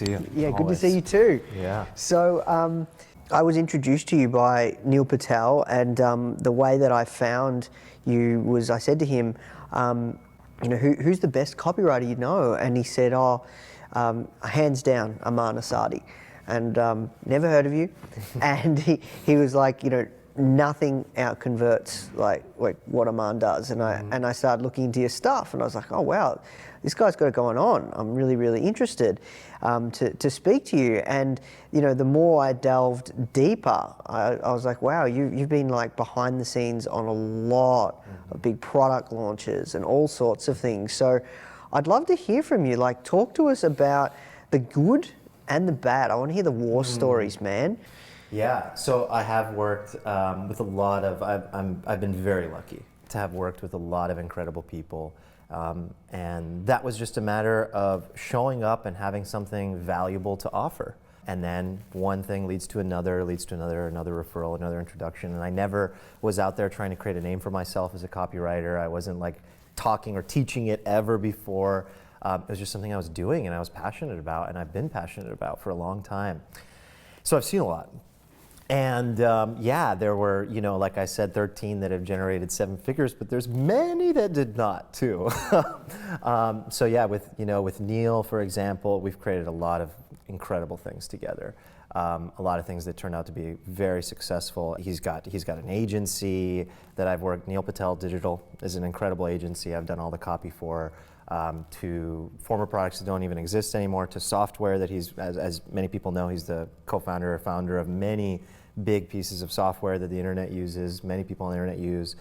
see you. Yeah, good to Always. see you too. Yeah. So I was introduced to you by Neil Patel, and the way that I found you was I said to him, who's the best copywriter you know? And he said, hands down, Aman Asadi. And never heard of you. And he was like, nothing out converts like what Aman does. And I started looking into your stuff, and I was like, oh wow, this guy's got it going on. I'm really, really interested to speak to you. And the more I delved deeper, I was like, wow, you've been like behind the scenes on a lot of big product launches and all sorts of things. So I'd love to hear from you. Like, talk to us about the good and the bad. I want to hear the war stories, man. Yeah, so I have worked with a lot of, I've been very lucky to have worked with a lot of incredible people. And that was just a matter of showing up and having something valuable to offer. And then one thing leads to another, another referral, another introduction. And I never was out there trying to create a name for myself as a copywriter. I wasn't like talking or teaching it ever before. It was just something I was doing and I was passionate about, and I've been passionate about for a long time. So I've seen a lot. And there were, like I said, 13 that have generated 7 figures, but there's many that did not too. With Neil, for example, we've created a lot of incredible things together. A lot of things that turned out to be very successful. He's got an agency that I've worked. Neil Patel Digital is an incredible agency I've done all the copy for. To former products that don't even exist anymore, to software that he's, as many people know, he's the co-founder or founder of many big pieces of software that the internet uses, many people on the internet use.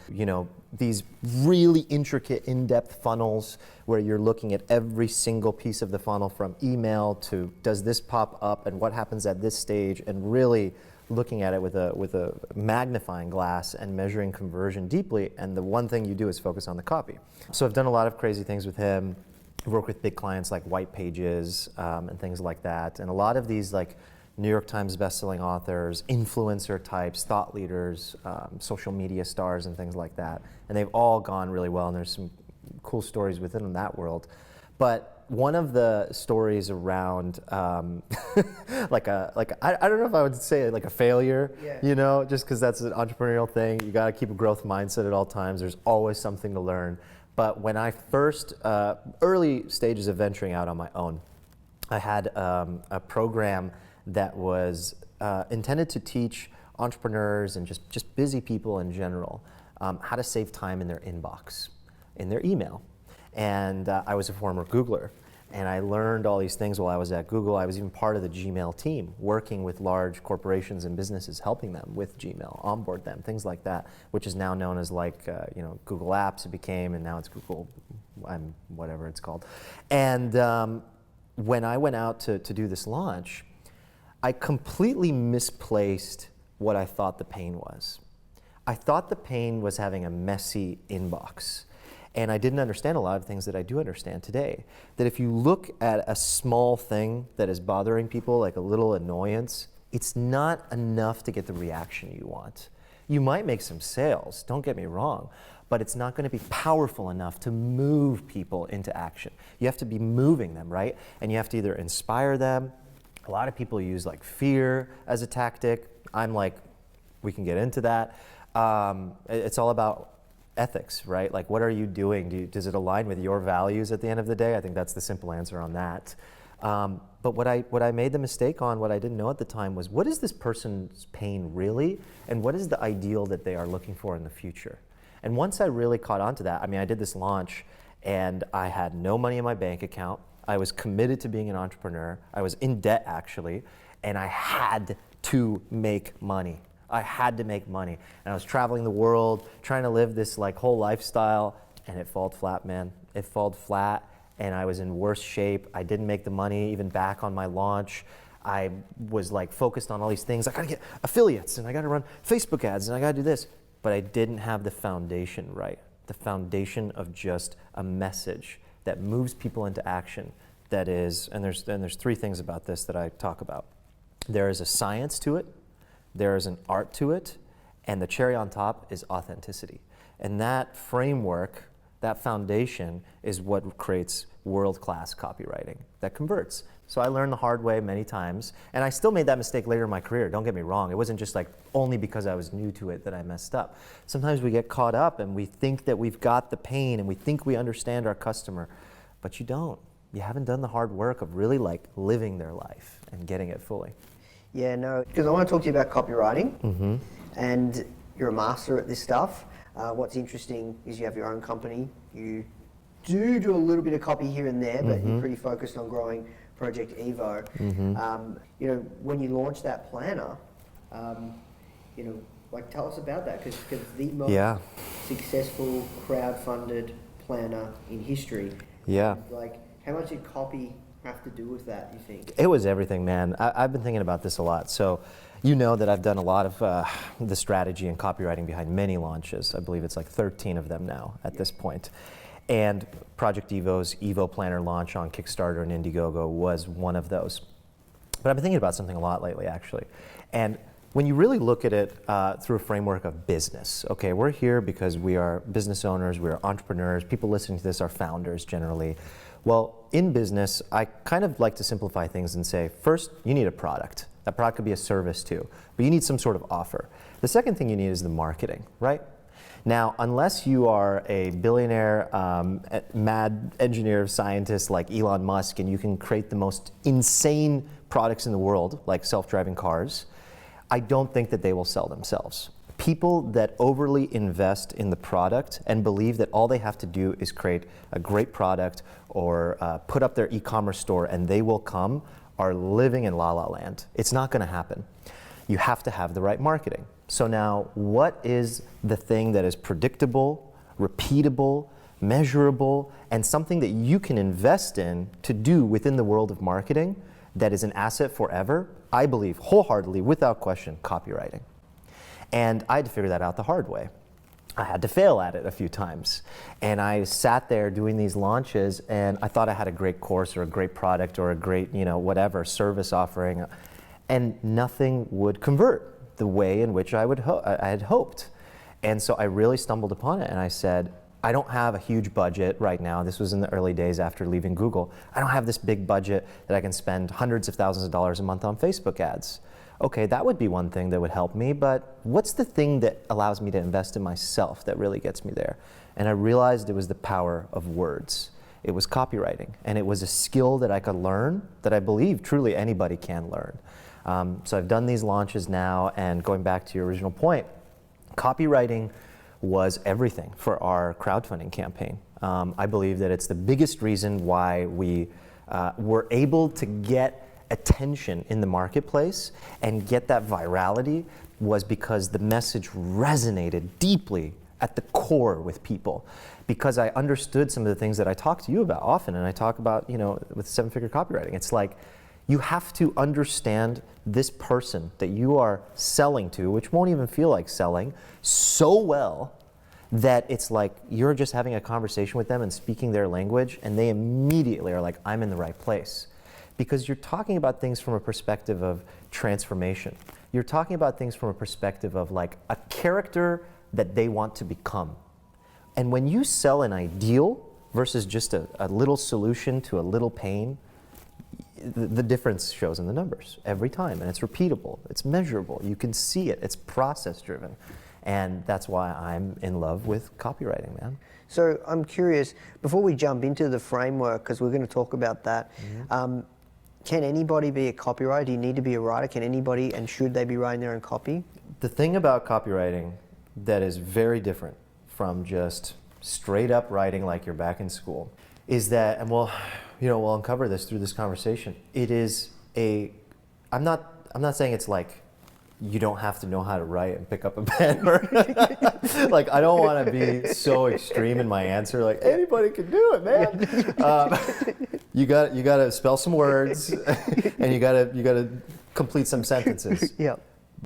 These really intricate, in-depth funnels where you're looking at every single piece of the funnel, from email to does this pop up and what happens at this stage, and really looking at it with a magnifying glass and measuring conversion deeply. And the one thing you do is focus on the copy. So I've done a lot of crazy things with him. I've worked with big clients like White Pages and things like that. And a lot of these like New York Times bestselling authors, influencer types, thought leaders, social media stars and things like that. And they've all gone really well, and there's some cool stories within that world. But one of the stories around I don't know if I would say like a failure, just because that's an entrepreneurial thing. You got to keep a growth mindset at all times. There's always something to learn. But when I first, early stages of venturing out on my own, I had a program that was intended to teach entrepreneurs and just busy people in general how to save time in their inbox, in their email. And I was a former Googler, and I learned all these things while I was at Google. I was even part of the Gmail team, working with large corporations and businesses, helping them with Gmail, onboard them, things like that, which is now known as Google Apps it became, and now it's Google, whatever it's called. And when I went out to do this launch, I completely misplaced what I thought the pain was. I thought the pain was having a messy inbox. And I didn't understand a lot of things that I do understand today. That if you look at a small thing that is bothering people, like a little annoyance, it's not enough to get the reaction you want. You might make some sales, don't get me wrong, but it's not going to be powerful enough to move people into action. You have to be moving them, right? And you have to either inspire them. A lot of people use like fear as a tactic. I'm like, we can get into that. It's all about ethics, right? Like, what are you doing? Does it align with your values at the end of the day? I think that's the simple answer on that. But what I made the mistake on, what I didn't know at the time, was what is this person's pain really, and what is the ideal that they are looking for in the future? And once I really caught on to that, I did this launch, and I had no money in my bank account. I was committed to being an entrepreneur. I was in debt, actually, and I had to make money. I had to make money. And I was traveling the world, trying to live this like whole lifestyle, and it fell flat, man. It fell flat, and I was in worse shape. I didn't make the money even back on my launch. I was like focused on all these things. I gotta get affiliates, and I gotta run Facebook ads, and I gotta do this. But I didn't have the foundation right. The foundation of just a message that moves people into action. That is, and there's 3 things about this that I talk about. There is a science to it. There is an art to it, and the cherry on top is authenticity. And that framework That foundation is what creates world-class copywriting that converts. So I learned the hard way many times, and I still made that mistake later in my career, don't get me wrong. It wasn't just like only because I was new to it that I messed up. Sometimes we get caught up and we think that we've got the pain and we think we understand our customer, but you don't. You haven't done the hard work of really like living their life and getting it fully. Yeah, no, because I want to talk to you about copywriting, and you're a master at this stuff. What's interesting is you have your own company. You do a little bit of copy here and there, but you're pretty focused on growing Project Evo. You know, when you launched that planner, you know, like tell us about that, because the most successful crowd-funded planner in history. Yeah. Like, how much did copy have to do with that, you think? It was everything, man. I've been thinking about this a lot. So you know that I've done a lot of the strategy and copywriting behind many launches. I believe it's like 13 of them now at this point. And Project Evo's Evo Planner launch on Kickstarter and Indiegogo was one of those. But I've been thinking about something a lot lately, actually. And when you really look at it through a framework of business, okay, we're here because we are business owners, we are entrepreneurs, people listening to this are founders generally. Well, in business, I kind of like to simplify things and say, first, you need a product. That product could be a service too, but you need some sort of offer. The second thing you need is the marketing, right? Now, unless you are a billionaire, mad engineer, scientist like Elon Musk, and you can create the most insane products in the world, like self-driving cars, I don't think that they will sell themselves. People that overly invest in the product and believe that all they have to do is create a great product or put up their e-commerce store and they will come are living in la la land. It's not going to happen. You have to have the right marketing. So now, what is the thing that is predictable, repeatable, measurable, and something that you can invest in to do within the world of marketing that is an asset forever? I believe wholeheartedly, without question, copywriting. And I had to figure that out the hard way. I had to fail at it a few times. And I sat there doing these launches and I thought I had a great course or a great product or a great, you know, whatever, service offering, and nothing would convert the way in which I had hoped. And so I really stumbled upon it and I said, I don't have a huge budget right now. This was in the early days after leaving Google. I don't have this big budget that I can spend hundreds of thousands of dollars a month on Facebook ads. Okay, that would be one thing that would help me, but what's the thing that allows me to invest in myself that really gets me there? And I realized it was the power of words. It was copywriting, and it was a skill that I could learn that I believe truly anybody can learn. So I've done these launches now, and going back to your original point, copywriting was everything for our crowdfunding campaign. I believe that it's the biggest reason why we were able to get attention in the marketplace and get that virality was because the message resonated deeply at the core with people, because I understood some of the things that I talk to you about often, and I talk about, you know, with seven-figure copywriting. It's like you have to understand this person that you are selling to, which won't even feel like selling, so well that it's like you're just having a conversation with them and speaking their language, and they immediately are like, I'm in the right place. Because you're talking about things from a perspective of transformation. You're talking about things from a perspective of like a character that they want to become. And when you sell an ideal versus just a little solution to a little pain, the difference shows in the numbers every time, and it's repeatable, it's measurable, you can see it, it's process driven. And that's why I'm in love with copywriting, man. So I'm curious, before we jump into the framework, because we're going to talk about that, can anybody be a copywriter? Do you need to be a writer? Can anybody, and should they be writing their own copy? The thing about copywriting that is very different from just straight up writing like you're back in school is that, and we'll uncover this through this conversation. It is I'm not saying it's like you don't have to know how to write and pick up a pen or like, I don't want to be so extreme in my answer, like anybody can do it, man. You got to spell some words and you got to complete some sentences. Yeah.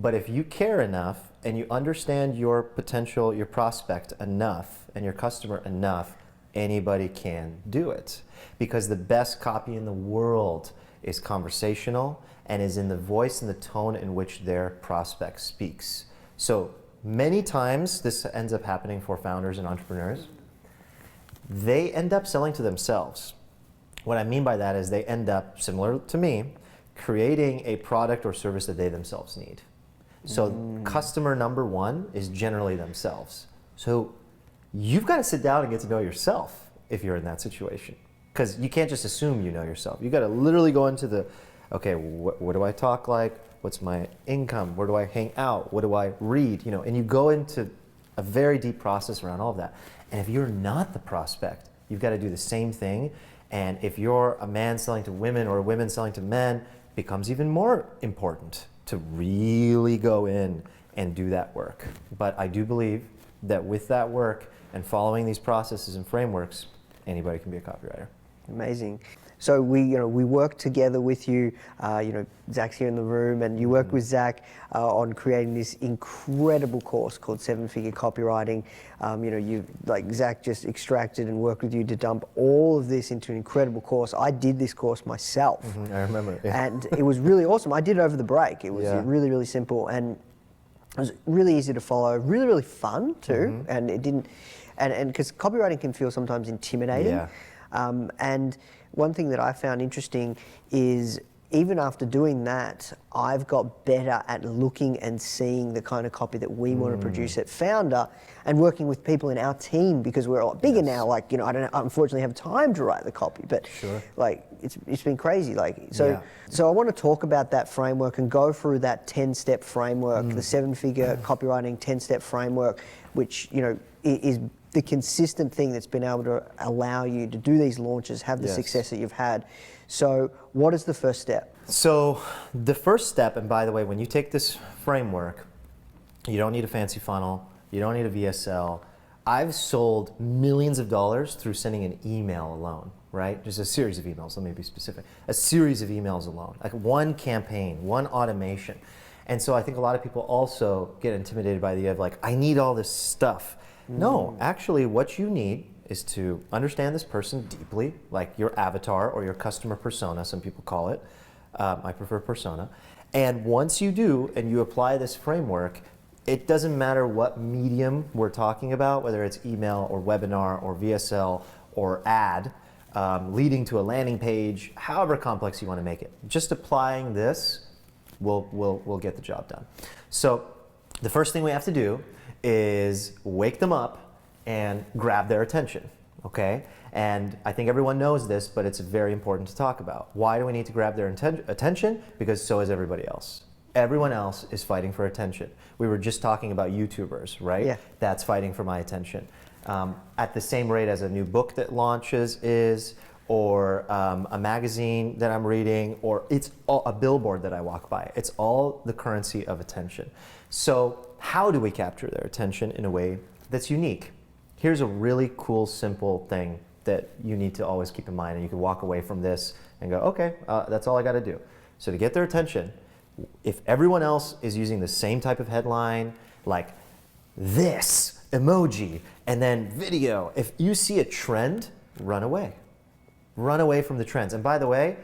But if you care enough and you understand your potential, your prospect enough and your customer enough, anybody can do it. Because the best copy in the world is conversational and is in the voice and the tone in which their prospect speaks. So many times this ends up happening for founders and entrepreneurs. they end up selling to themselves. What I mean by that is they end up, similar to me, creating a product or service that they themselves need. So customer number one is generally themselves. So you've got to sit down and get to know yourself if you're in that situation. Because you can't just assume you know yourself. You got to literally go into the, okay, what do I talk like? What's my income? Where do I hang out? What do I read? And you go into a very deep process around all of that. And if you're not the prospect, you've got to do the same thing. And if you're a man selling to women or a women selling to men, it becomes even more important to really go in and do that work. But I do believe that with that work and following these processes and frameworks, anybody can be a copywriter. Amazing. So we worked together with you. Zach's here in the room, and you worked with Zach on creating this incredible course called 7-Figure Copywriting. Zach just extracted and worked with you to dump all of this into an incredible course. I did this course myself. I remember. Yeah. And it was really awesome. I did it over the break. It was really, really simple, and it was really easy to follow. Really, really fun too. And it didn't, and because copywriting can feel sometimes intimidating. Yeah. And one thing that I found interesting is even after doing that, I've got better at looking and seeing the kind of copy that we want to produce at Founder, and working with people in our team, because we're a lot bigger now. I don't unfortunately have time to write the copy, but it's been crazy. So I want to talk about that framework and go through that 10-step framework, the 7-Figure Copywriting 10-step framework, which is the consistent thing that's been able to allow you to do these launches, have the success that you've had. So what is the first step? So the first step, and by the way, when you take this framework, you don't need a fancy funnel, you don't need a VSL. I've sold millions of dollars through sending an email alone, right? Just a series of emails, let me be specific. A series of emails alone, like one campaign, one automation. And so I think a lot of people also get intimidated by the idea of I need all this stuff. No, actually what you need is to understand this person deeply, like your avatar or your customer persona, some people call it. I prefer persona. And once you do and you apply this framework, it doesn't matter what medium we're talking about, whether it's email or webinar or VSL or ad, leading to a landing page, however complex you want to make it. Just applying this will get the job done. So the first thing we have to do is wake them up and grab their attention, okay? And I think everyone knows this, but it's very important to talk about. Why do we need to grab their attention? Because so is everybody else. Everyone else is fighting for attention. We were just talking about YouTubers, right? Yeah. That's fighting for my attention. At the same rate as a new book that launches is, or a magazine that I'm reading, or it's all a billboard that I walk by. It's all the currency of attention. So how do we capture their attention in a way that's unique? Here's a really cool, simple thing that you need to always keep in mind, and you can walk away from this and go, okay, that's all I got to do. So to get their attention, if everyone else is using the same type of headline, like this emoji and then video, if you see a trend, run away. Run away from the trends. And by the way,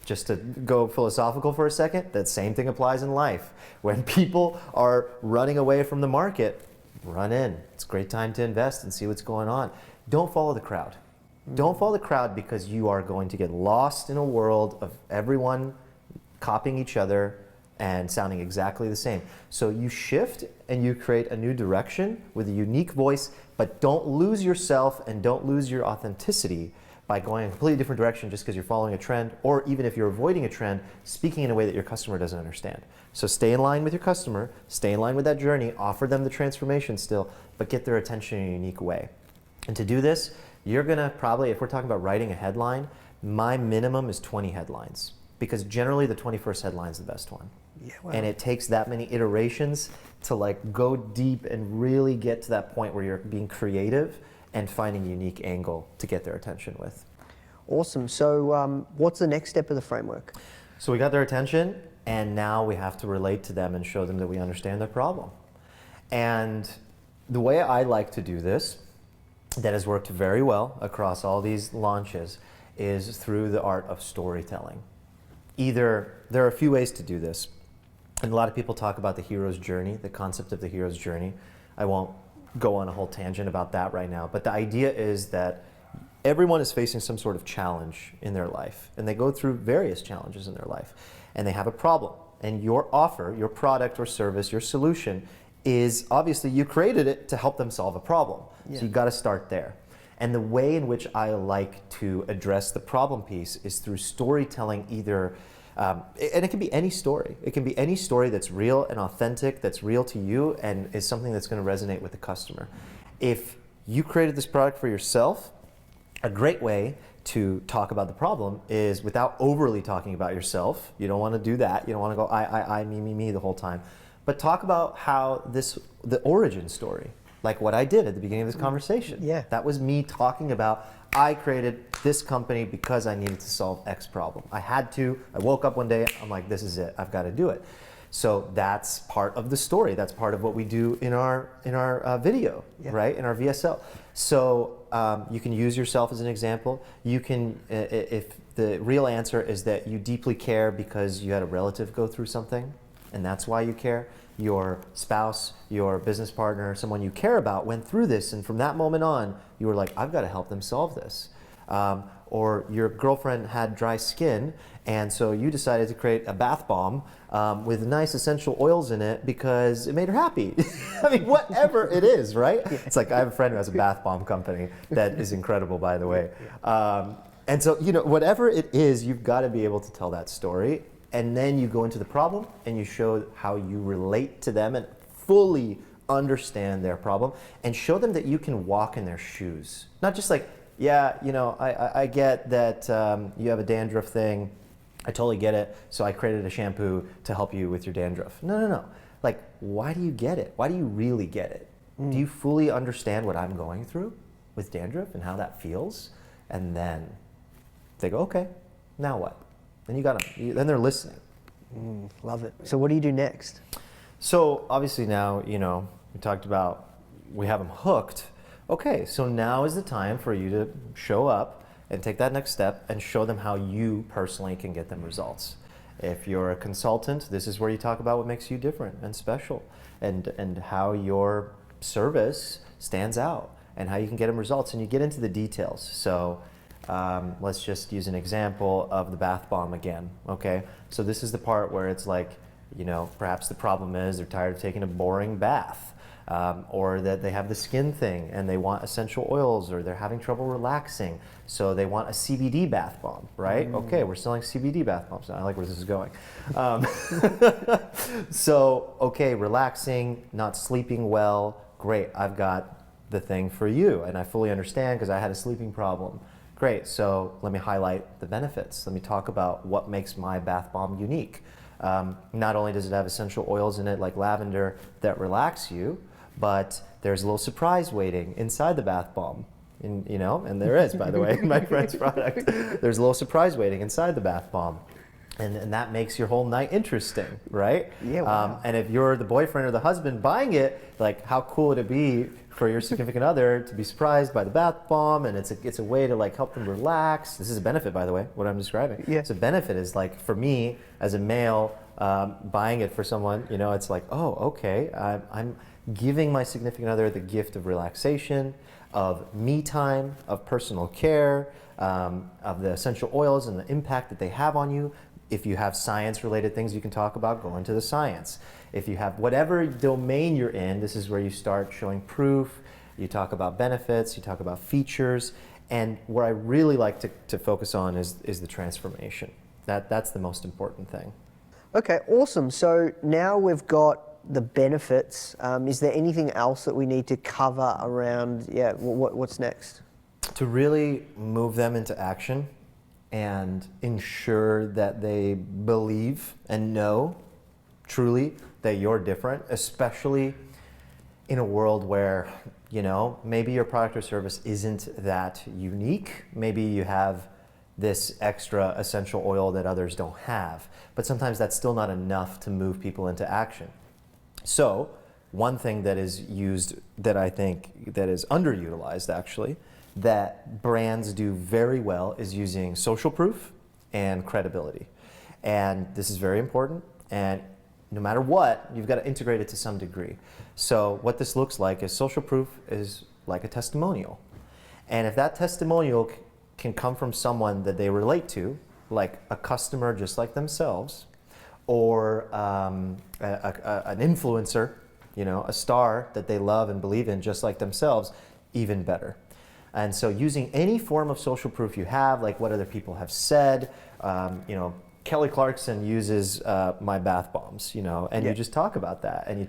just to go philosophical for a second, that same thing applies in life. When people are running away from the market, run in. It's a great time to invest and see what's going on. Don't follow the crowd. Don't follow the crowd, because you are going to get lost in a world of everyone copying each other and sounding exactly the same. So you shift and you create a new direction with a unique voice, but don't lose yourself and don't lose your authenticity by going a completely different direction just because you're following a trend, or even if you're avoiding a trend, speaking in a way that your customer doesn't understand. So stay in line with your customer, stay in line with that journey, offer them the transformation still, but get their attention in a unique way. And to do this, you're gonna probably, if we're talking about writing a headline, my minimum is 20 headlines, because generally the 21st headline is the best one. Yeah, wow. And it takes that many iterations to go deep and really get to that point where you're being creative and finding a unique angle to get their attention with. Awesome. So what's the next step of the framework? So we got their attention, and now we have to relate to them and show them that we understand their problem. And the way I like to do this, that has worked very well across all these launches, is through the art of storytelling. There are a few ways to do this. And a lot of people talk about the hero's journey, the concept of the hero's journey. I won't go on a whole tangent about that right now, but the idea is that everyone is facing some sort of challenge in their life, and they go through various challenges in their life, and they have a problem. And your offer, your product or service, your solution is obviously you created it to help them solve a problem. Yeah. So you got to start there. And the way in which I like to address the problem piece is through storytelling, either, and it can be any story. It can be any story that's real and authentic, that's real to you, and is something that's going to resonate with the customer. If you created this product for yourself, a great way to talk about the problem is without overly talking about yourself. You don't want to do that. You don't want to go I, me the whole time. But talk about how the origin story, like what I did at the beginning of this conversation. Yeah. That was me talking about, I created this company because I needed to solve X problem. I had to. I woke up one day, I'm like, this is it. I've got to do it. So that's part of the story. That's part of what we do in our video, Yeah. right? In our VSL. So you can use yourself as an example. You can, if the real answer is that you deeply care because you had a relative go through something, and that's why you care. Your spouse, your business partner, someone you care about went through this, and from that moment on, you were like, I've got to help them solve this. Or your girlfriend had dry skin, and so you decided to create a bath bomb with nice essential oils in it because it made her happy. I mean, whatever it is, right? Yeah. It's like I have a friend who has a bath bomb company that is incredible, by the way. And so, whatever it is, you've got to be able to tell that story. And then you go into the problem and you show how you relate to them and fully understand their problem, and show them that you can walk in their shoes. Not just like, yeah, I get that you have a dandruff thing. I totally get it. So I created a shampoo to help you with your dandruff. No. Like, why do you get it? Why do you really get it? Do you fully understand what I'm going through with dandruff and how that feels? And then they go, okay, now what? Then you got them. Then they're listening. Love it. So what do you do next? So obviously now, we talked about we have them hooked. Okay, so now is the time for you to show up and take that next step and show them how you personally can get them results. If you're a consultant, this is where you talk about what makes you different and special, and how your service stands out and how you can get them results, and you get into the details. So let's just use an example of the bath bomb again, okay? So this is the part where it's like, perhaps the problem is they're tired of taking a boring bath, or that they have the skin thing and they want essential oils, or they're having trouble relaxing, so they want a CBD bath bomb, right? Okay, we're selling CBD bath bombs now. I like where this is going. So, okay, relaxing, not sleeping well, great, I've got the thing for you, and I fully understand because I had a sleeping problem. Great, so let me highlight the benefits. Let me talk about what makes my bath bomb unique. Not only does it have essential oils in it like lavender that relax you, but there's a little surprise waiting inside the bath bomb. And there is, by the way, in my friend's product. There's a little surprise waiting inside the bath bomb. And that makes your whole night interesting, right? Yeah, wow. And if you're the boyfriend or the husband buying it, like, how cool would it be for your significant other to be surprised by the bath bomb? And it's a way to like help them relax. This is a benefit, by the way, what I'm describing. Yeah. So benefit is like, for me as a male buying it for someone, it's like, oh, okay, I'm giving my significant other the gift of relaxation, of me time, of personal care, of the essential oils and the impact that they have on you. If you have science-related things you can talk about, go into the science. If you have whatever domain you're in, this is where you start showing proof. You talk about benefits, you talk about features, and where I really like to focus on is the transformation. That's the most important thing. Okay, awesome. So now we've got the benefits. Is there anything else that we need to cover around, what's next? To really move them into action and ensure that they believe and know truly that you're different, especially in a world where, maybe your product or service isn't that unique. Maybe you have this extra essential oil that others don't have, but sometimes that's still not enough to move people into action. So one thing that is used, that I think that is underutilized actually, that brands do very well, is using social proof and credibility. And this is very important, and no matter what, you've got to integrate it to some degree. So what this looks like is social proof is like a testimonial. And if that testimonial can come from someone that they relate to, like a customer just like themselves, or an influencer, a star that they love and believe in just like themselves, even better. And so using any form of social proof you have, like what other people have said, Kelly Clarkson uses my bath bombs, and you just talk about that, and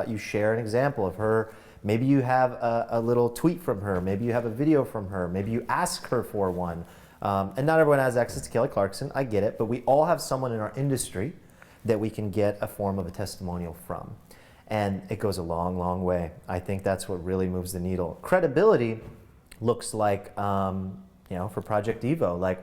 you share an example of her. Maybe you have a little tweet from her, maybe you have a video from her, maybe you ask her for one. And not everyone has access to Kelly Clarkson, I get it, but we all have someone in our industry that we can get a form of a testimonial from. And it goes a long, long way. I think that's what really moves the needle. Credibility looks like, for Project Evo, like,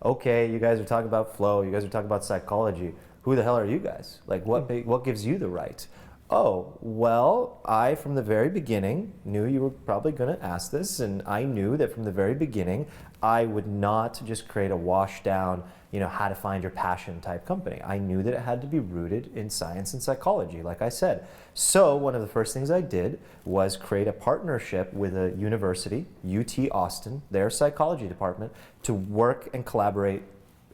okay, you guys are talking about flow, you guys are talking about psychology. Who the hell are you guys? Like, what gives you the right? Oh, well, I, from the very beginning, knew you were probably going to ask this, and I knew that from the very beginning, I would not just create a washed down, how to find your passion type company. I knew that it had to be rooted in science and psychology, like I said. So one of the first things I did was create a partnership with a university, UT Austin, their psychology department, to work and collaborate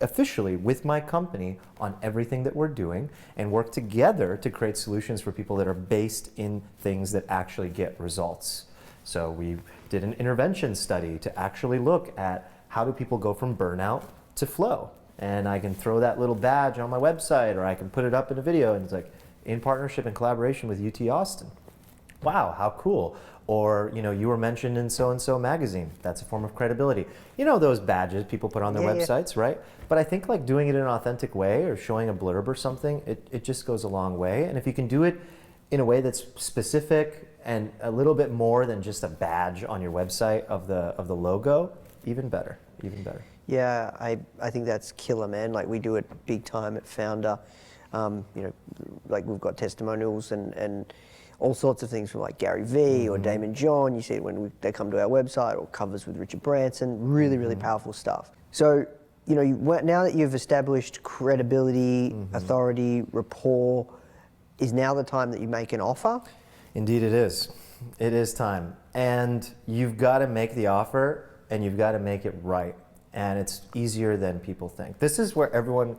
officially with my company on everything that we're doing and work together to create solutions for people that are based in things that actually get results. So we did an intervention study to actually look at how do people go from burnout to flow. And I can throw that little badge on my website, or I can put it up in a video, and it's like in partnership and collaboration with UT Austin. Wow, how cool. Or, you were mentioned in so-and-so magazine. That's a form of credibility. Those badges people put on their websites, right? But I think like doing it in an authentic way or showing a blurb or something, it just goes a long way. And if you can do it in a way that's specific and a little bit more than just a badge on your website of the logo, even better, even better. Yeah, I think that's killer, man. Like we do it big time at Founder. Like we've got testimonials and all sorts of things from like Gary Vee or Damon John. You see it when they come to our website, or covers with Richard Branson. Really, really powerful stuff. So, now that you've established credibility, authority, rapport, is now the time that you make an offer? Indeed it is. It is time. And you've got to make the offer, and you've got to make it right. And it's easier than people think. This is where everyone,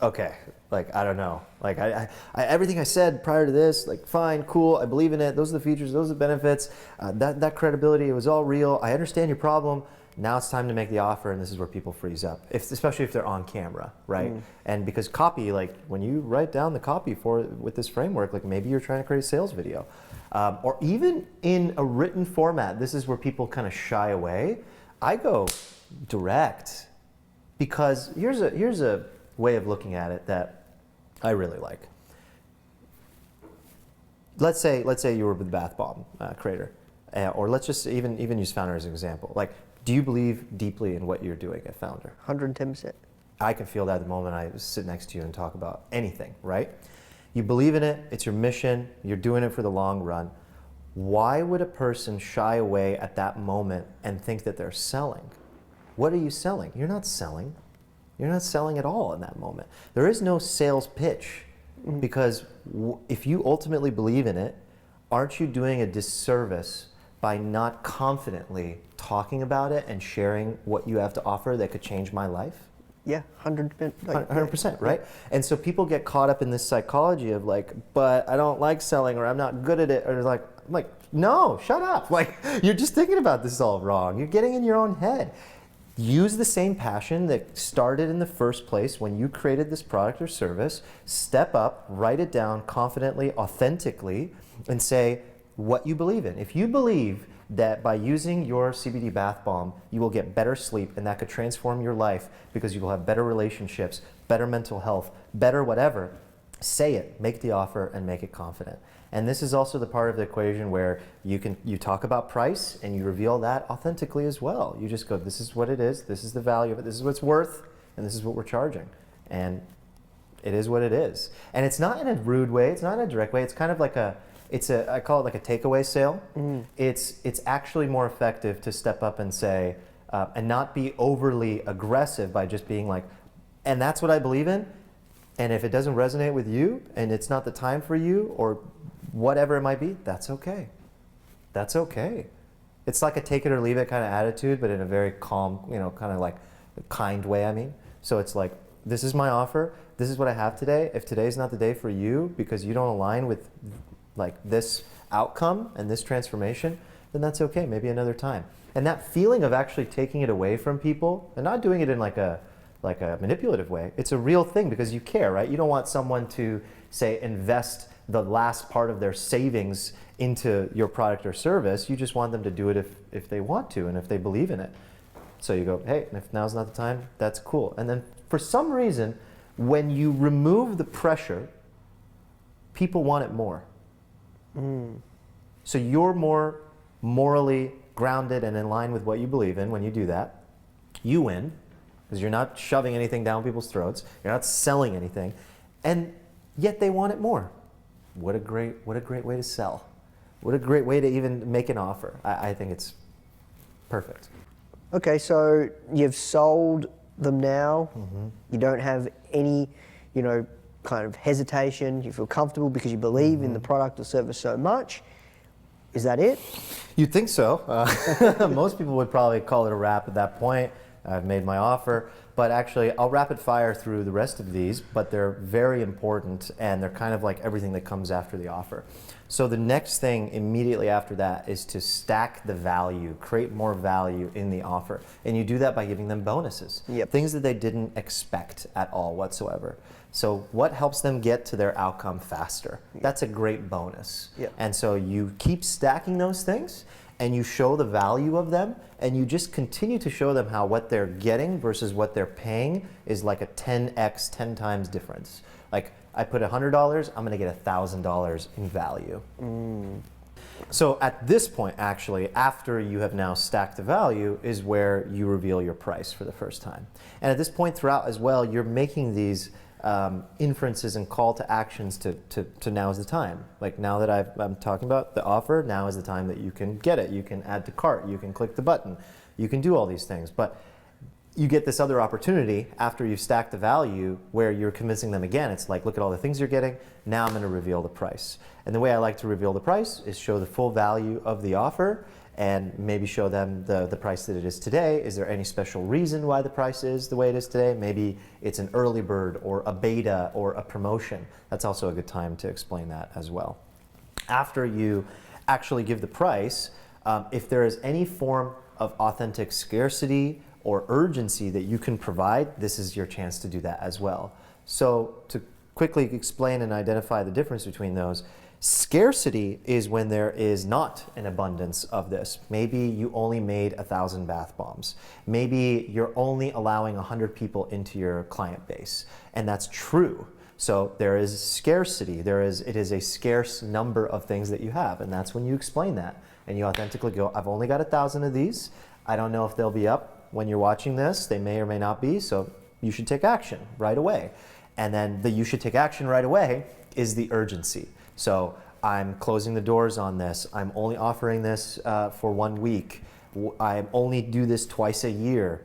okay, I don't know. I everything I said prior to this, fine, cool, I believe in it. Those are the features, those are the benefits. That credibility, it was all real. I understand your problem. Now it's time to make the offer, and this is where people freeze up, especially if they're on camera, right? And because copy, when you write down the copy with this framework, maybe you're trying to create a sales video. Or even in a written format, this is where people kind of shy away. I go direct, because here's a way of looking at it that I really like. Let's say you were the bath bomb creator, or let's just even use Founder as an example. Do you believe deeply in what you're doing at Founder? 110%. I can feel that the moment I sit next to you and talk about anything, right? You believe in it, it's your mission, you're doing it for the long run. Why would a person shy away at that moment and think that they're selling? What are you selling? You're not selling. You're not selling at all in that moment. There is no sales pitch, because if you ultimately believe in it, aren't you doing a disservice by not confidently talking about it and sharing what you have to offer that could change my life? Yeah, 100%. 100%, right? And so people get caught up in this psychology of but I don't like selling, or I'm not good at it, or I'm like, no, shut up. You're just thinking about this all wrong. You're getting in your own head. Use the same passion that started in the first place when you created this product or service. Step up, write it down confidently, authentically, and say what you believe in. If you believe that by using your CBD bath bomb, you will get better sleep, and that could transform your life because you will have better relationships, better mental health, better whatever, say it, make the offer, and make it confident. And this is also the part of the equation where you talk about price and you reveal that authentically as well. You just go, this is what it is, this is the value of it, this is what it's worth, and this is what we're charging. And it is what it is. And it's not in a rude way, it's not in a direct way, it's kind of like I call it like a takeaway sale. It's actually more effective to step up and say, and not be overly aggressive by just being and that's what I believe in, and if it doesn't resonate with you, and it's not the time for you, or whatever it might be, that's okay. That's okay. It's like a take it or leave it kind of attitude, but in a very calm, kind of like a kind way, I mean. So it's like, this is my offer, this is what I have today. If today's not the day for you because you don't align with like this outcome and this transformation, then that's okay, maybe another time. And that feeling of actually taking it away from people and not doing it in like a manipulative way, it's a real thing because you care, right? You don't want someone to, say, invest the last part of their savings into your product or service. You just want them to do it if they want to and if they believe in it. So you go, hey, if now's not the time, that's cool. And then for some reason, when you remove the pressure, people want it more. So you're more morally grounded and in line with what you believe in when you do that. You win, because you're not shoving anything down people's throats. You're not selling anything. And yet they want it more. What a great way to sell. What a great way to even make an offer. I think it's perfect. Okay, so you've sold them now. You don't have any, kind of hesitation. You feel comfortable because you believe in the product or service so much. Is that it? You'd think so. Most people would probably call it a wrap at that point. I've made my offer, but actually I'll rapid fire through the rest of these, but they're very important and they're kind of like everything that comes after the offer. So the next thing immediately after that is to stack the value, create more value in the offer. And you do that by giving them bonuses, things that they didn't expect at all whatsoever. So what helps them get to their outcome faster? That's a great bonus. And so you keep stacking those things and you show the value of them and you just continue to show them how what they're getting versus what they're paying is like a 10x, 10 times difference. Like I put $100, I'm gonna get $1,000 in value. So at this point, actually, after you have now stacked the value is where you reveal your price for the first time. And at this point throughout as well, you're making these inferences and call to actions to now is the time. Like now that I'm talking about the offer, now is the time that you can get it. You can add to cart, you can click the button, you can do all these things. But you get this other opportunity after you've stacked the value where you're convincing them again. It's like, look at all the things you're getting, now I'm gonna reveal the price. And the way I like to reveal the price is show the full value of the offer and maybe show them the price that it is today. Is there any special reason why the price is the way it is today? Maybe it's an early bird or a beta or a promotion. That's also a good time to explain that as well. After you actually give the price, if there is any form of authentic scarcity or urgency that you can provide, this is your chance to do that as well. So to quickly explain and identify the difference between those, scarcity is when there is not an abundance of this. Maybe you only made 1,000 bath bombs. Maybe you're only allowing 100 people into your client base, and that's true. So there is scarcity. It is a scarce number of things that you have, and that's when you explain that. And you authentically go, I've only got 1,000 of these. I don't know if they'll be up when you're watching this. They may or may not be, so you should take action right away. And then the you should take action right away is the urgency. So I'm closing the doors on this. I'm only offering this for 1 week. I only do this twice a year.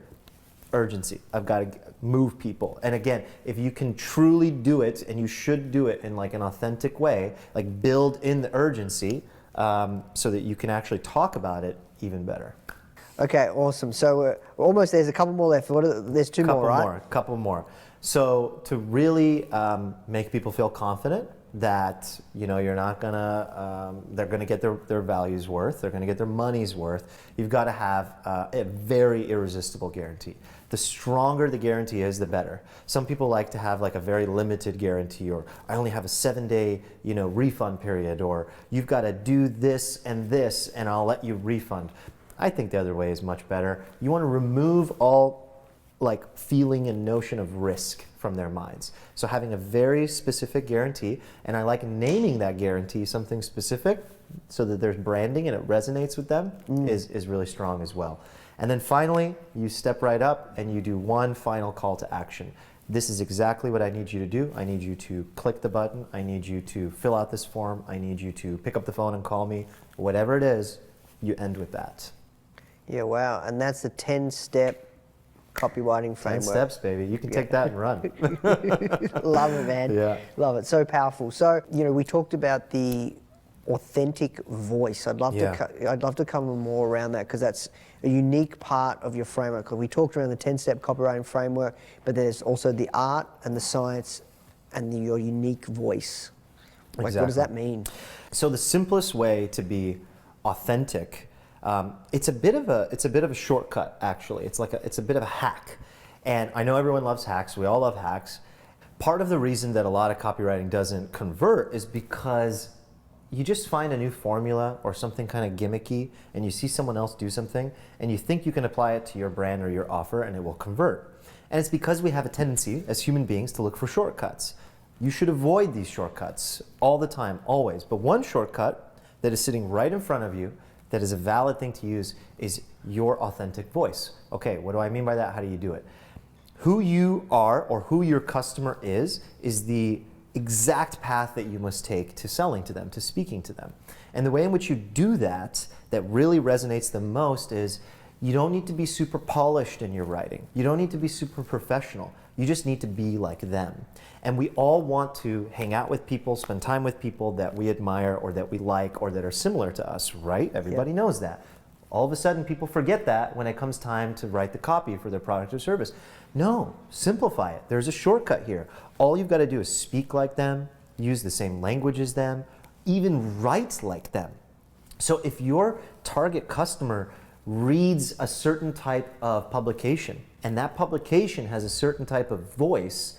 Urgency. I've got to move people. And again, if you can truly do it, and you should do it in like an authentic way, like build in the urgency so that you can actually talk about it even better. Okay, awesome. So almost there's a couple more left. There's two more, right? Couple more. So to really make people feel confident that you're not gonna, they're gonna get their values worth, they're gonna get their money's worth, you've got to have a very irresistible guarantee. The stronger the guarantee is, the better. Some people like to have like a very limited guarantee, or I only have a 7-day refund period, or you've got to do this and I'll let you refund. I think the other way is much better. You want to remove all like feeling and notion of risk from their minds. So having a very specific guarantee, and I like naming that guarantee something specific so that there's branding and it resonates with them is really strong as well. And then finally, you step right up and you do one final call to action. This is exactly what I need you to do. I need you to click the button. I need you to fill out this form. I need you to pick up the phone and call me. Whatever it is, you end with that. Yeah, wow. And that's the 10-step copywriting framework. 10 steps, baby. You can take that and run. Love it, man. Yeah. Love it. So powerful. So, we talked about the authentic voice. I'd love Yeah. I'd love to cover more around that, because that's a unique part of your framework. We talked around the 10-step copywriting framework, but there's also the art and the science and your unique voice. Like, what does that mean? So the simplest way to be authentic, it's a bit of a shortcut, actually. It's a bit of a hack. And I know everyone loves hacks. We all love hacks. Part of the reason that a lot of copywriting doesn't convert is because you just find a new formula or something kind of gimmicky, and you see someone else do something, and you think you can apply it to your brand or your offer, and it will convert. And it's because we have a tendency as human beings to look for shortcuts. You should avoid these shortcuts all the time, always. But one shortcut that is sitting right in front of you that is a valid thing to use is your authentic voice. Okay, what do I mean by that? How do you do it? Who you are or who your customer is the exact path that you must take to selling to them, to speaking to them. And the way in which you do that really resonates the most is you don't need to be super polished in your writing. You don't need to be super professional. You just need to be like them. And we all want to hang out with people, spend time with people that we admire or that we like or that are similar to us, right? Everybody knows that. All of a sudden, people forget that when it comes time to write the copy for their product or service. No, simplify it. There's a shortcut here. All you've got to do is speak like them, use the same language as them, even write like them. So if your target customer reads a certain type of publication and that publication has a certain type of voice,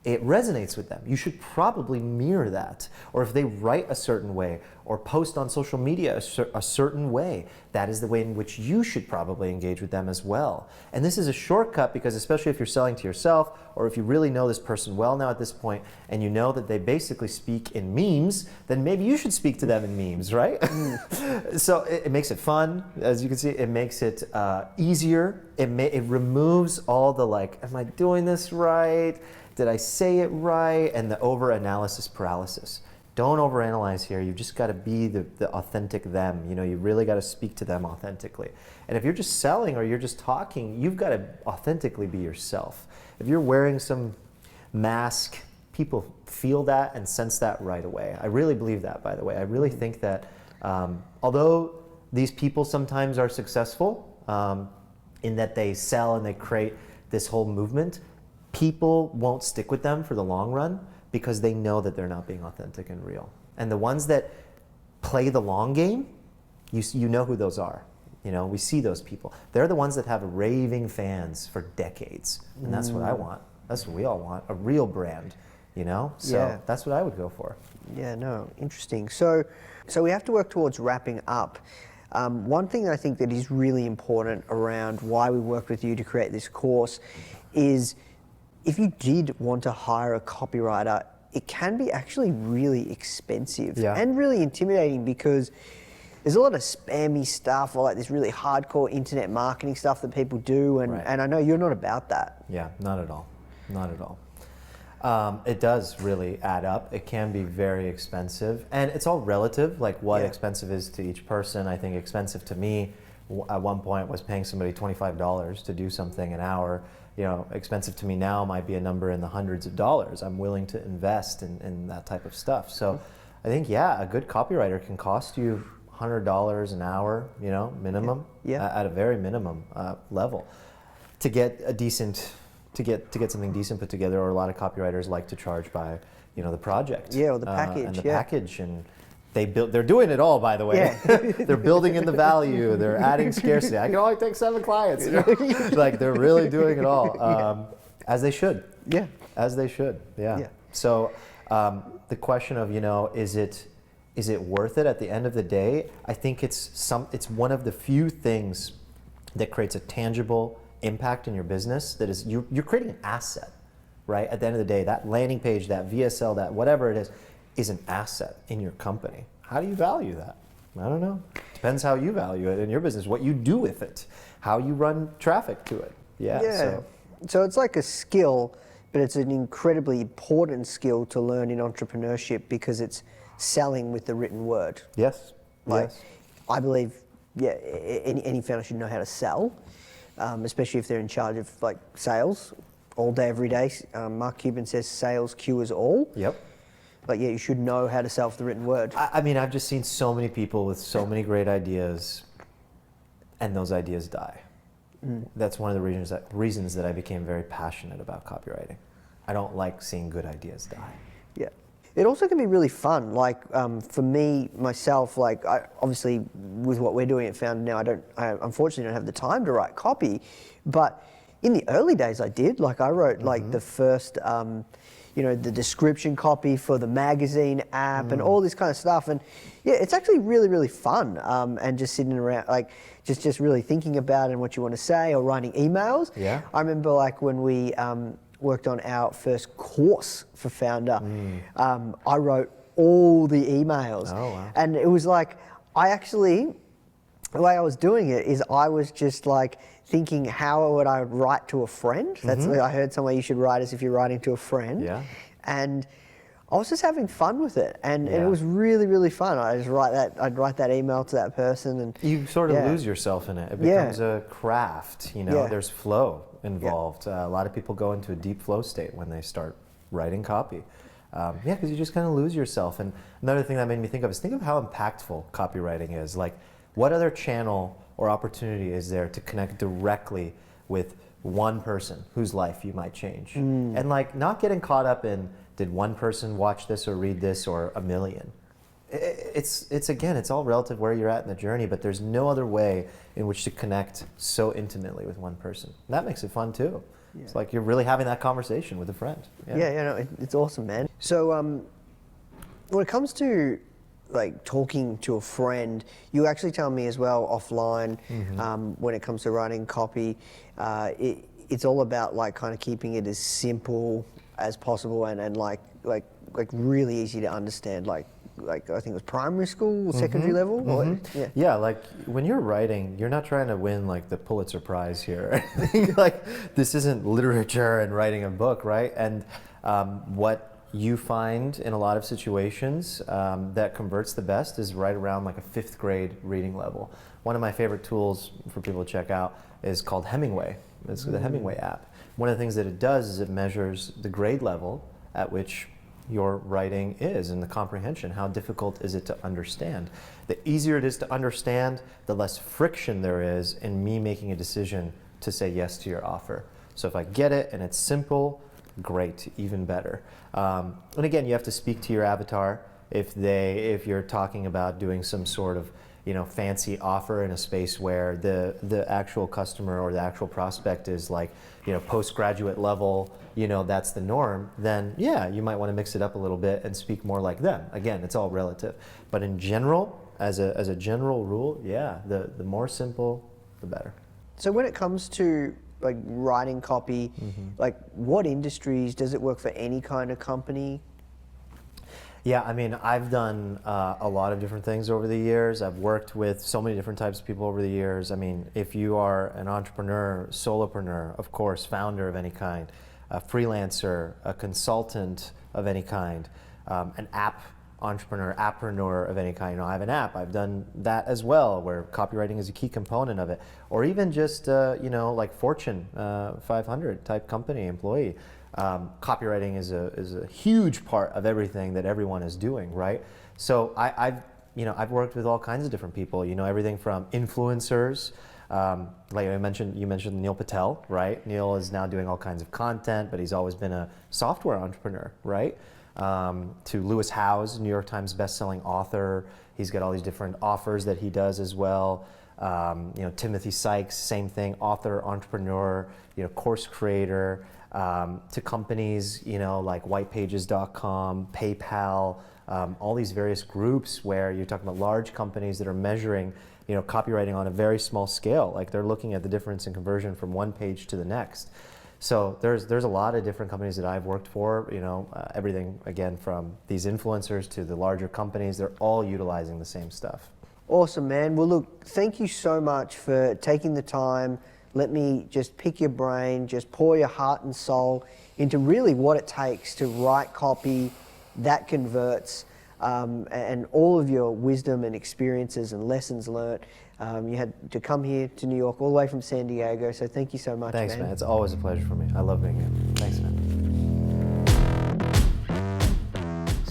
it resonates with them. You should probably mirror that. Or if they write a certain way or post on social media a certain way, that is the way in which you should probably engage with them as well. And this is a shortcut because especially if you're selling to yourself or if you really know this person well now at this point and you know that they basically speak in memes, then maybe you should speak to them in memes, right? So it makes it fun. As you can see, it makes it easier. It removes all the like, am I doing this right? Did I say it right? And the over-analysis paralysis. Don't overanalyze here. You've just got to be the authentic them. You know, you really got to speak to them authentically. And if you're just selling or you're just talking, you've got to authentically be yourself. If you're wearing some mask, people feel that and sense that right away. I really believe that, by the way. I really think that although these people sometimes are successful in that they sell and they create this whole movement, people won't stick with them for the long run because they know that they're not being authentic and real. And the ones that play the long game, you know who those are. You know, we see those people. They're the ones that have raving fans for decades. And that's what I want. That's what we all want, a real brand, you know? So that's what I would go for. Yeah, no, interesting. So we have to work towards wrapping up. One thing I think that is really important around why we worked with you to create this course is if you did want to hire a copywriter, it can be actually really expensive and really intimidating because there's a lot of spammy stuff or like this really hardcore internet marketing stuff that people do, and I know you're not about that. Yeah, not at all. Not at all. It does really add up. It can be very expensive, and it's all relative, like what expensive is to each person. I think expensive to me at one point was paying somebody $25 to do something an hour. You know, expensive to me now might be a number in the hundreds of dollars. I'm willing to invest in that type of stuff. So I think, a good copywriter can cost you $100 an hour, you know, minimum, at a very minimum level. To get a decent, to get something decent put together, or a lot of copywriters like to charge by, you know, the project. Yeah, or the package. And the package, and they're doing it all, by the way. They're building in the value. They're adding scarcity. I can only take 7 clients. You know? Like they're really doing it all, as they should. Yeah. As they should. Yeah. So the question of, you know, is it worth it at the end of the day? I think it's one of the few things that creates a tangible impact in your business. That is, you're creating an asset, right? At the end of the day, that landing page, that VSL, that whatever it is an asset in your company. How do you value that? I don't know. Depends how you value it in your business, what you do with it, how you run traffic to it. So it's like a skill, but it's an incredibly important skill to learn in entrepreneurship because it's selling with the written word. Yes. I believe, any founder should know how to sell, especially if they're in charge of like sales all day, every day. Mark Cuban says sales cures all. Yep. Like, yeah, you should know how to sell the written word. I mean, I've just seen so many people with so many great ideas, and those ideas die. That's one of the reasons that I became very passionate about copywriting. I don't like seeing good ideas die. Yeah. It also can be really fun. Like for me, myself, like obviously with what we're doing at Founder now, I unfortunately don't have the time to write copy, but in the early days I did. Like I wrote like the first, the description copy for the magazine app and all this kind of stuff. And yeah, it's actually really, really fun. And just sitting around, like just really thinking about it and what you want to say, or writing emails. Yeah. I remember like when we worked on our first course for Founder, I wrote all the emails. Oh, wow. And it was like, the way I was doing it is I was just like thinking, how would I write to a friend? That's I heard somewhere you should write as if you're writing to a friend. Yeah. And I was just having fun with it, and Yeah. it was really, really fun. I'd write that email to that person, and You sort of lose yourself in it. It becomes a craft, Yeah. There's flow involved. A lot of people go into a deep flow state when they start writing copy. Because you just kind of lose yourself. And another thing that made me think of how impactful copywriting is. Like, what other channel or opportunity is there to connect directly with one person whose life you might change? And like, not getting caught up in, did one person watch this or read this or a million? It's all relative where you're at in the journey, but there's no other way in which to connect so intimately with one person. And that makes it fun too. Yeah. It's like you're really having that conversation with a friend. It's awesome, man. So when it comes to like talking to a friend, you actually tell me as well offline, when it comes to writing copy, it's all about like kind of keeping it as simple as possible and like really easy to understand, like I think it was primary school or secondary level. Yeah, like when you're writing, you're not trying to win like the Pulitzer Prize here. Like, this isn't literature and writing a book, right? And what you find in a lot of situations that converts the best is right around like a 5th grade reading level. One of my favorite tools for people to check out is called Hemingway. It's the Hemingway app. One of the things that it does is it measures the grade level at which your writing is and the comprehension. How difficult is it to understand? The easier it is to understand, the less friction there is in me making a decision to say yes to your offer. So if I get it and it's simple, great, even better. And again, you have to speak to your avatar. If you're talking about doing some sort of fancy offer in a space where the actual customer or the actual prospect is like postgraduate level, that's the norm, then yeah, you might want to mix it up a little bit and speak more like them. Again, it's all relative, but in general, as a general rule, yeah, the more simple, the better. So when it comes to like writing copy, like what industries does it work for? Any kind of company? Yeah, I mean, I've done a lot of different things over the years. I've worked with so many different types of people over the years. I mean, if you are an entrepreneur, solopreneur, of course, founder of any kind, a freelancer, a consultant of any kind, an app entrepreneur, appreneur of any kind. I have an app. I've done that as well, where copywriting is a key component of it. Or even just, like Fortune 500 type company employee. Copywriting is a huge part of everything that everyone is doing, right? So I've worked with all kinds of different people. Everything from influencers, like you mentioned Neil Patel, right? Neil is now doing all kinds of content, but he's always been a software entrepreneur, right? To Lewis Howes, New York Times bestselling author. He's got all these different offers that he does as well. Timothy Sykes, same thing, author, entrepreneur, course creator. To companies, like whitepages.com, PayPal, all these various groups where you're talking about large companies that are measuring, copywriting on a very small scale. Like they're looking at the difference in conversion from one page to the next. So there's a lot of different companies that I've worked for, everything again from these influencers to the larger companies. They're all utilizing the same stuff. Awesome, man. Well, look, thank you so much for taking the time. Let me just pick your brain, just pour your heart and soul into really what it takes to write copy that converts, and all of your wisdom and experiences and lessons learnt. You had to come here to New York all the way from San Diego, so thank you so much, Thanks, man. It's always a pleasure for me. I love being here. Thanks, man.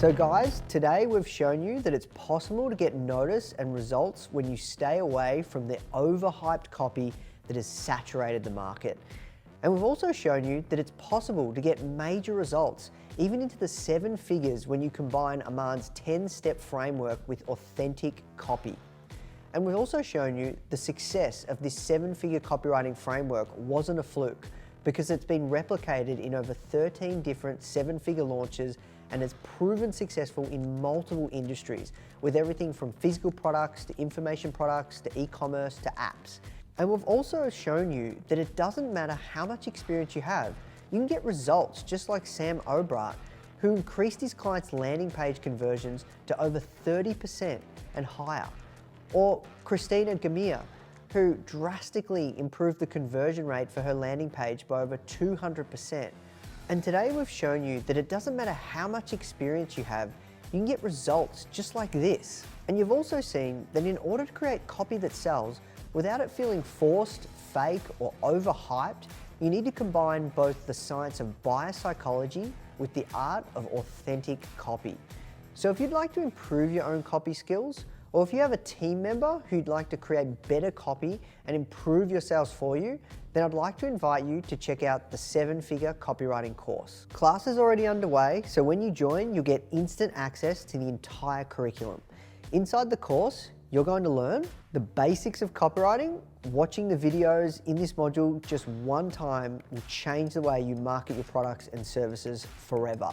So guys, today we've shown you that it's possible to get notice and results when you stay away from the overhyped copy that has saturated the market. And we've also shown you that it's possible to get major results, even into the 7 figures, when you combine Aman's 10-step framework with authentic copy. And we've also shown you the success of this 7-figure copywriting framework wasn't a fluke, because it's been replicated in over 13 different 7-figure launches and has proven successful in multiple industries, with everything from physical products to information products to e-commerce to apps. And we've also shown you that it doesn't matter how much experience you have, you can get results just like Sam Obrat, who increased his clients' landing page conversions to over 30% and higher. Or Christina Gamia, who drastically improved the conversion rate for her landing page by over 200%. And today we've shown you that it doesn't matter how much experience you have, you can get results just like this. And you've also seen that in order to create copy that sells, without it feeling forced, fake, or overhyped, you need to combine both the science of buyer psychology with the art of authentic copy. So if you'd like to improve your own copy skills, or if you have a team member who'd like to create better copy and improve your sales for you, then I'd like to invite you to check out the 7-figure copywriting course. Class is already underway, so when you join, you'll get instant access to the entire curriculum. Inside the course, you're going to learn the basics of copywriting. Watching the videos in this module just one time will change the way you market your products and services forever.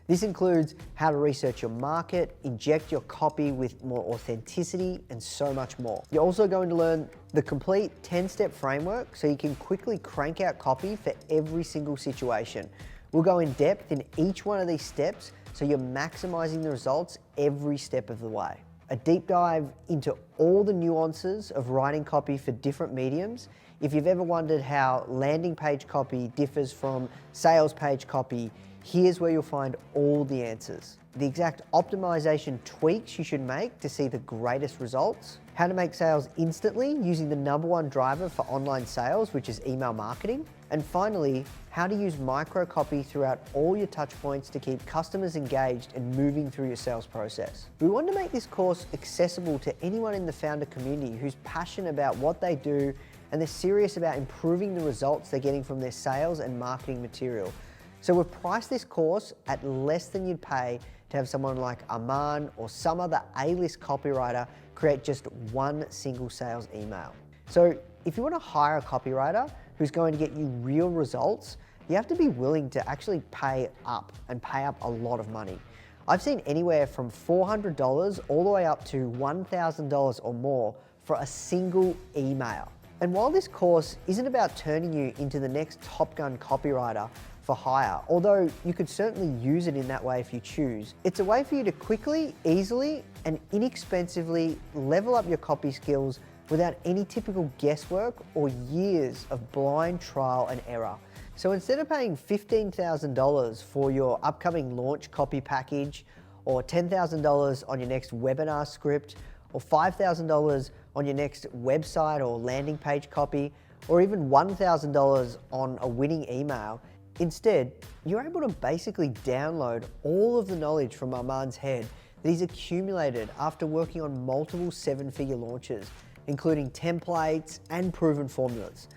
This includes how to research your market, inject your copy with more authenticity, and so much more. You're also going to learn the complete 10-step framework so you can quickly crank out copy for every single situation. We'll go in depth in each one of these steps so you're maximizing the results every step of the way. A deep dive into all the nuances of writing copy for different mediums. If you've ever wondered how landing page copy differs from sales page copy, here's where you'll find all the answers. The exact optimization tweaks you should make to see the greatest results, how to make sales instantly using the #1 driver for online sales, which is email marketing, and finally, how to use micro copy throughout all your touch points to keep customers engaged and moving through your sales process. We want to make this course accessible to anyone in the founder community who's passionate about what they do and they're serious about improving the results they're getting from their sales and marketing material. So we've priced this course at less than you'd pay to have someone like Aman or some other A-list copywriter create just one single sales email. So if you want to hire a copywriter who's going to get you real results, you have to be willing to actually pay up a lot of money. I've seen anywhere from $400 all the way up to $1,000 or more for a single email. And while this course isn't about turning you into the next Top Gun copywriter for hire, although you could certainly use it in that way if you choose, it's a way for you to quickly, easily, and inexpensively level up your copy skills without any typical guesswork or years of blind trial and error. So instead of paying $15,000 for your upcoming launch copy package, or $10,000 on your next webinar script, or $5,000 on your next website or landing page copy, or even $1,000 on a winning email, instead, you're able to basically download all of the knowledge from Aman's head that he's accumulated after working on multiple 7-figure launches, including templates and proven formulas,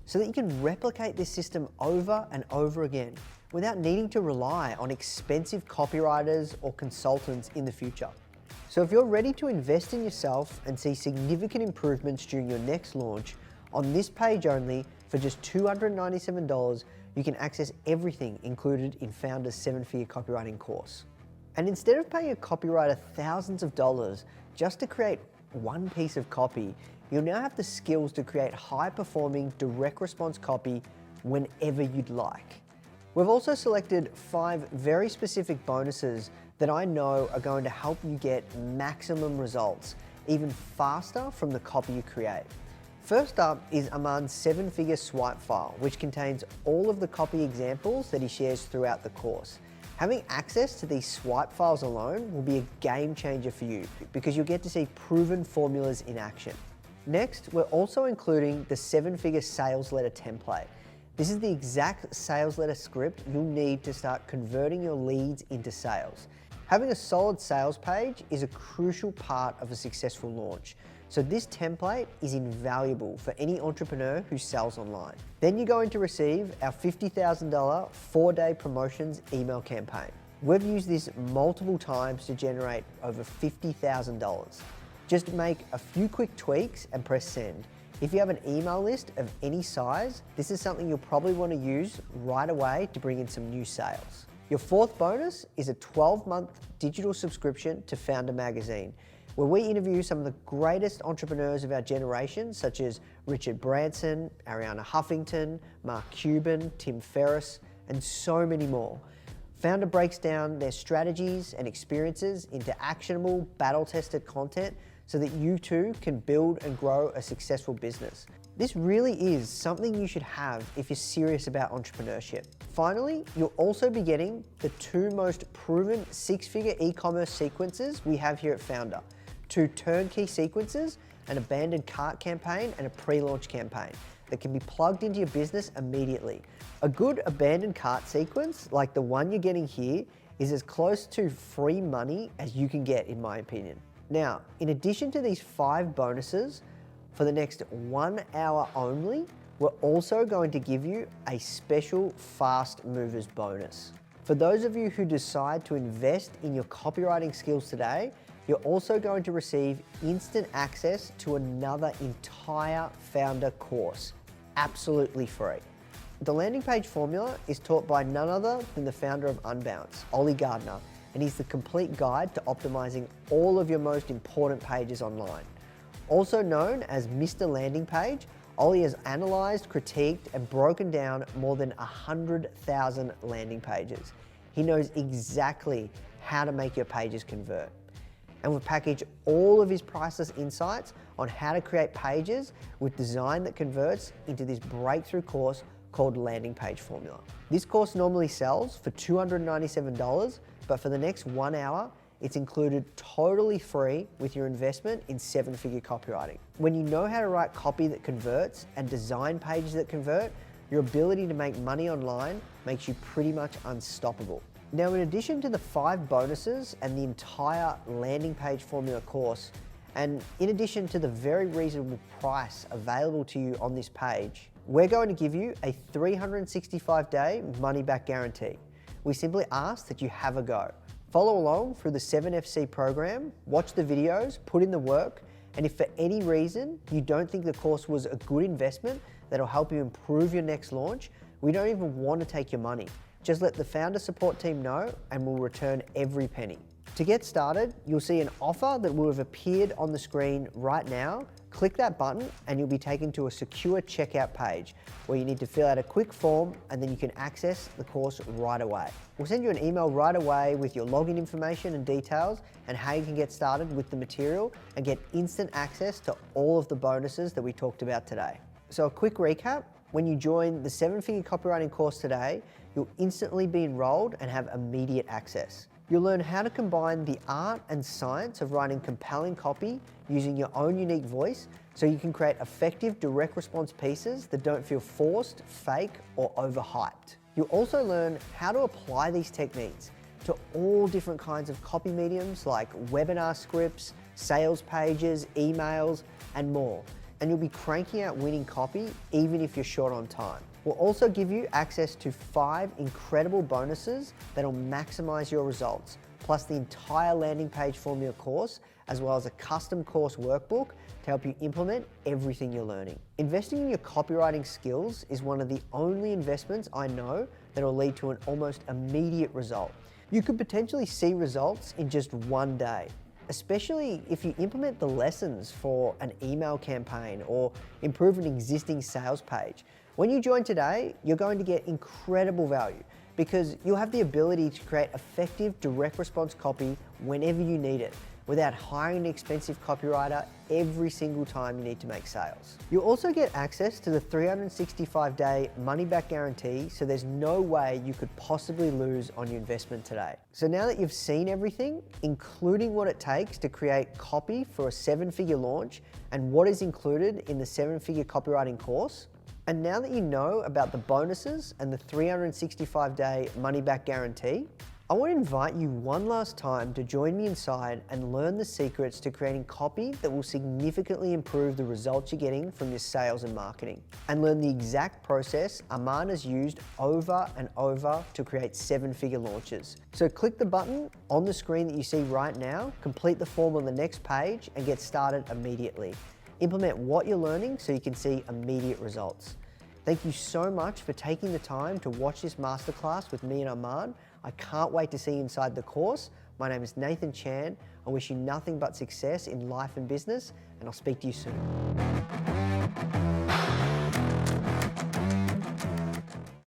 so that you can replicate this system over and over again without needing to rely on expensive copywriters or consultants in the future. So if you're ready to invest in yourself and see significant improvements during your next launch, on this page only, for just $297, you can access everything included in Founder's 7-figure copywriting course. And instead of paying a copywriter thousands of dollars just to create one piece of copy, you'll now have the skills to create high-performing direct response copy whenever you'd like. We've also selected 5 very specific bonuses that I know are going to help you get maximum results, even faster from the copy you create. First up is Aman's 7-figure swipe file, which contains all of the copy examples that he shares throughout the course. Having access to these swipe files alone will be a game changer for you because you'll get to see proven formulas in action. Next, we're also including the 7-figure sales letter template. This is the exact sales letter script you'll need to start converting your leads into sales. Having a solid sales page is a crucial part of a successful launch. So this template is invaluable for any entrepreneur who sells online. Then you're going to receive our $50,000 4-day promotions email campaign. We've used this multiple times to generate over $50,000. Just make a few quick tweaks and press send. If you have an email list of any size, this is something you'll probably want to use right away to bring in some new sales. Your fourth bonus is a 12-month digital subscription to Founder Magazine, where we interview some of the greatest entrepreneurs of our generation, such as Richard Branson, Arianna Huffington, Mark Cuban, Tim Ferriss, and so many more. Founder breaks down their strategies and experiences into actionable, battle-tested content so that you too can build and grow a successful business. This really is something you should have if you're serious about entrepreneurship. Finally, you'll also be getting the 2 most proven 6-figure e-commerce sequences we have here at Founder. 2 turnkey sequences, an abandoned cart campaign and a pre-launch campaign that can be plugged into your business immediately. A good abandoned cart sequence, like the one you're getting here, is as close to free money as you can get, in my opinion. Now, in addition to these 5 bonuses, for the next 1 hour only, we're also going to give you a special fast movers bonus. For those of you who decide to invest in your copywriting skills today, you're also going to receive instant access to another entire Founder course, absolutely free. The landing page formula is taught by none other than the founder of Unbounce, Ollie Gardner, and he's the complete guide to optimizing all of your most important pages online. Also known as Mr. Landing Page, Ollie has analyzed, critiqued, and broken down more than 100,000 landing pages. He knows exactly how to make your pages convert. And we've packaged all of his priceless insights on how to create pages with design that converts into this breakthrough course called Landing Page Formula. This course normally sells for $297, but for the next 1 hour, it's included totally free with your investment in 7-figure copywriting. When you know how to write copy that converts and design pages that convert, your ability to make money online makes you pretty much unstoppable. Now, in addition to the 5 bonuses and the entire landing page formula course, and in addition to the very reasonable price available to you on this page, we're going to give you a 365-day money-back guarantee. We simply ask that you have a go. Follow along through the 7FC program, watch the videos, put in the work, and if for any reason you don't think the course was a good investment that'll help you improve your next launch, we don't even want to take your money. Just let the founder support team know and we'll return every penny. To get started, you'll see an offer that will have appeared on the screen right now. Click that button and you'll be taken to a secure checkout page where you need to fill out a quick form and then you can access the course right away. We'll send you an email right away with your login information and details and how you can get started with the material and get instant access to all of the bonuses that we talked about today. So a quick recap, when you join the 7-figure copywriting course today, you'll instantly be enrolled and have immediate access. You'll learn how to combine the art and science of writing compelling copy using your own unique voice so you can create effective direct response pieces that don't feel forced, fake, or overhyped. You'll also learn how to apply these techniques to all different kinds of copy mediums like webinar scripts, sales pages, emails, and more. And you'll be cranking out winning copy even if you're short on time. We'll also give you access to 5 incredible bonuses that'll maximize your results, plus the entire landing page formula course, as well as a custom course workbook to help you implement everything you're learning. Investing in your copywriting skills is one of the only investments I know that will lead to an almost immediate result. You could potentially see results in just 1 day, especially if you implement the lessons for an email campaign or improve an existing sales page. When you join today, you're going to get incredible value because you'll have the ability to create effective direct response copy whenever you need it without hiring an expensive copywriter every single time you need to make sales. You'll also get access to the 365-day money-back guarantee, so there's no way you could possibly lose on your investment today. So now that you've seen everything, including what it takes to create copy for a 7-figure launch and what is included in the 7-figure copywriting course, and now that you know about the bonuses and the 365-day money-back guarantee, I want to invite you one last time to join me inside and learn the secrets to creating copy that will significantly improve the results you're getting from your sales and marketing, and learn the exact process Aman has used over and over to create 7-figure launches. So click the button on the screen that you see right now, complete the form on the next page, and get started immediately. Implement what you're learning so you can see immediate results. Thank you so much for taking the time to watch this masterclass with me and Aman. I can't wait to see you inside the course. My name is Nathan Chan. I wish you nothing but success in life and business, and I'll speak to you soon.